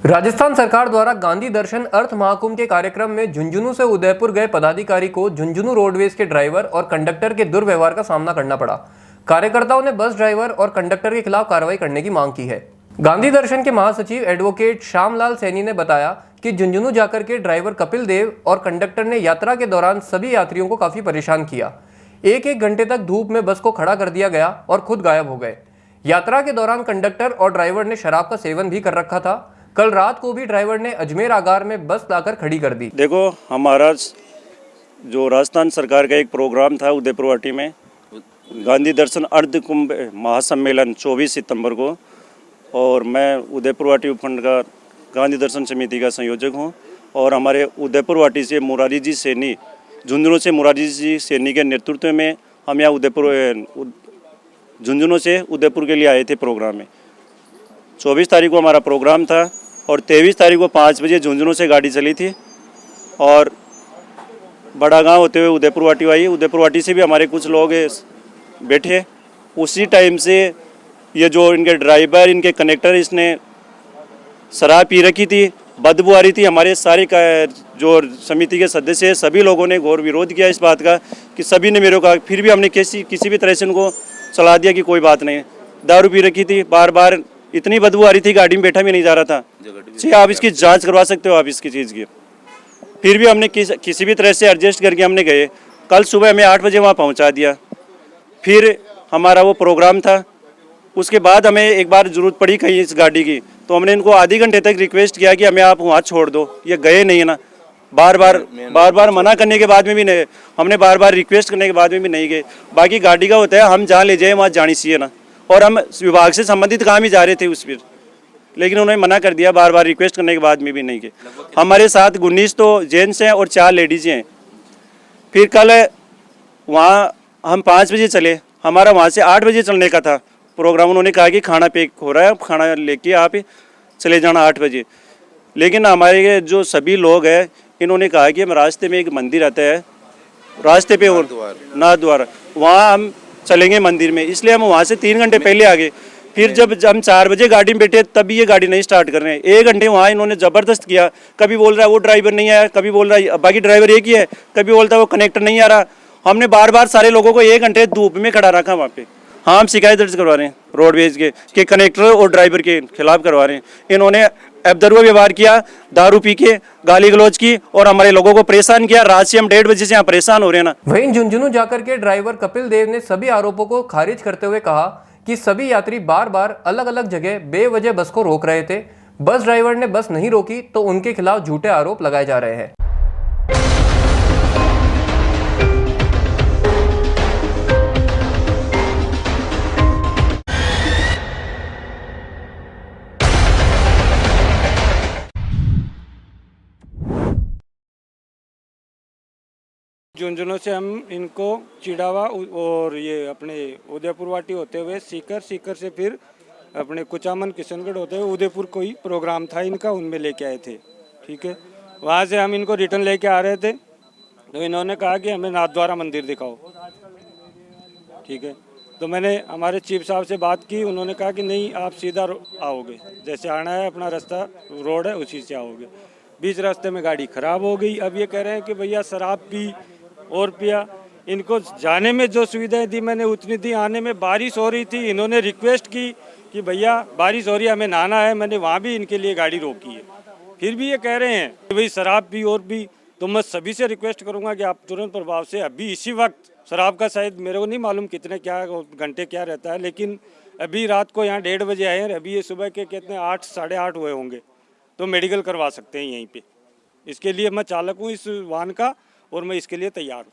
राजस्थान सरकार द्वारा गांधी दर्शन अर्थ महाकुंभ के कार्यक्रम में झुंझुनू से उदयपुर गए पदाधिकारी को झुंझुनू रोडवेज के ड्राइवर और कंडक्टर के दुर्व्यवहार का सामना करना पड़ा। कार्यकर्ताओं ने बस ड्राइवर और कंडक्टर के खिलाफ कार्रवाई करने की मांग की है। गांधी दर्शन के महासचिव एडवोकेट श्यामलाल सैनी ने बताया कि झुंझुनू जाकर के ड्राइवर कपिल देव और कंडक्टर ने यात्रा के दौरान सभी यात्रियों को काफी परेशान किया। एक घंटे तक धूप में बस को खड़ा कर दिया गया और खुद गायब हो गए। यात्रा के दौरान कंडक्टर और ड्राइवर ने शराब का सेवन भी कर रखा था। कल रात को भी ड्राइवर ने अजमेर आगार में बस लाकर खड़ी कर दी। देखो, हमारा जो राजस्थान सरकार का एक प्रोग्राम था उदयपुर वाटी में गांधी दर्शन अर्ध कुंभ महासम्मेलन 24 सितंबर को, और मैं उदयपुर वाटी उपखंड का गांधी दर्शन समिति का संयोजक हूं। और हमारे उदयपुर वाटी से मुरारी जी सैनी, झुंझुनू से मुरारी जी सैनी के नेतृत्व में हम यहाँ झुंझुनू से उदयपुर के लिए आए थे प्रोग्राम में। 24 तारीख को हमारा प्रोग्राम था और 23 तारीख को 5 बजे झुंझुनू से गाड़ी चली थी और बड़ा गांव होते हुए उदयपुर वाटी आई। उदयपुर वाटी से भी हमारे कुछ लोग बैठे। उसी टाइम से ये जो इनके ड्राइवर, इनके कनेक्टर, इसने शराब पी रखी थी, बदबू आ रही थी। हमारे सारे जो समिति के सदस्य हैं सभी लोगों ने घोर विरोध किया इस बात का कि सभी ने मेरे को कहा, फिर भी हमने किसी भी तरह से उनको चला दिया कि कोई बात नहीं। दारू पी रखी थी, बार बार इतनी बदबू आ रही थी, गाड़ी में बैठा भी नहीं जा रहा था। जी, आप इसकी जांच करवा सकते हो आप इसकी चीज़ की। फिर भी हमने किसी भी तरह से एडजस्ट करके हमने गए। कल सुबह हमें 8 बजे वहाँ पहुँचा दिया। फिर हमारा वो प्रोग्राम था। उसके बाद हमें एक बार ज़रूरत पड़ी कहीं इस गाड़ी की, तो हमने इनको आधे घंटे तक रिक्वेस्ट किया कि हमें आप वहाँ छोड़ दो। ये गए नहीं है ना, बार बार मना करने के बाद में भी नहीं, हमने बार बार रिक्वेस्ट करने के बाद में भी नहीं गए। बाकी गाड़ी का होता है, हम जहाँ ले जाए वहाँ जानी चाहिए ना, और हम विभाग से संबंधित काम ही जा रहे थे उस पर, लेकिन उन्होंने मना कर दिया बार बार रिक्वेस्ट करने के बाद में भी नहीं गए। हमारे साथ 19 तो जेंट्स हैं और 4 लेडीज़ हैं। फिर कल वहाँ हम 5 बजे चले, हमारा वहाँ से 8 बजे चलने का था प्रोग्राम। उन्होंने कहा कि खाना पैक हो रहा है, खाना लेके आप चले जाना 8 बजे। लेकिन हमारे जो सभी लोग हैं इन्होंने कहा कि हम रास्ते में एक मंदिर आता है, रास्ते पे नाथद्वार, वहाँ हम चलेंगे मंदिर में, इसलिए हम वहाँ से 3 घंटे पहले आ गए। फिर जब हम 4 बजे गाड़ी में बैठे तभी ये गाड़ी नहीं स्टार्ट कर रहे हैं। 1 घंटे वहाँ इन्होंने ज़बरदस्त किया। कभी बोल रहा है वो ड्राइवर नहीं आया, कभी बोल रहा है बाकी ड्राइवर एक ही है, कभी बोलता है वो कनेक्टर नहीं आ रहा। हमने बार बार सारे लोगों को 1 घंटे धूप में खड़ा रखा वहाँ पे। हाँ, हम शिकायत दर्ज करवा रहे हैं रोडवेज के कनेक्टर और ड्राइवर के खिलाफ करवा रहे हैं। इन्होंने अभद्र व्यवहार किया, दारू पी के गाली गलौज की और हमारे लोगों को परेशान किया। रात से हम 1:30 बजे से यहाँ परेशान हो रहे हैं ना। वहीं झुंझुनू जाकर के ड्राइवर कपिल देव ने सभी आरोपों को खारिज करते हुए कहा कि सभी यात्री बार बार अलग अलग जगह बेवजह बस को रोक रहे थे। बस ड्राइवर ने बस नहीं रोकी तो उनके खिलाफ झूठे आरोप लगाए जा रहे हैं। झुंझुनू से हम इनको चिड़ावा और ये अपने उदयपुर वाटी होते हुए सीकर से फिर अपने कुचामन किशनगढ़ होते हुए उदयपुर कोई प्रोग्राम था इनका, उनमें लेके आए थे। ठीक है, वहाँ से हम इनको रिटर्न लेके आ रहे थे तो इन्होंने कहा कि हमें नाथद्वारा मंदिर दिखाओ। ठीक है, तो मैंने हमारे चीफ साहब से बात की। उन्होंने कहा कि नहीं, आप सीधा आओगे, जैसे आना है अपना रास्ता रोड है उसी से आओगे। बीच रास्ते में गाड़ी खराब हो गई। अब ये कह रहे हैं कि भैया शराब पी और पिया। इनको जाने में जो सुविधाएं दी मैंने उतनी दी, आने में बारिश हो रही थी। इन्होंने रिक्वेस्ट की कि भैया बारिश हो रही है, हमें नहाना है। मैंने वहाँ भी इनके लिए गाड़ी रोकी है, फिर भी ये कह रहे हैं कि भाई शराब पी और पी। तो मैं सभी से रिक्वेस्ट करूँगा कि आप तुरंत प्रभाव से अभी इसी वक्त, शराब का शायद मेरे को नहीं मालूम कितने क्या घंटे क्या रहता है, लेकिन अभी रात को यहाँ 1:30 बजे आए हैं, अभी ये सुबह के कितने 8 साढ़े 8 हुए होंगे, तो मेडिकल करवा सकते हैं यहीं पे। इसके लिए मैं चालक हूँ इस वाहन का और मैं इसके लिए तैयार हूँ।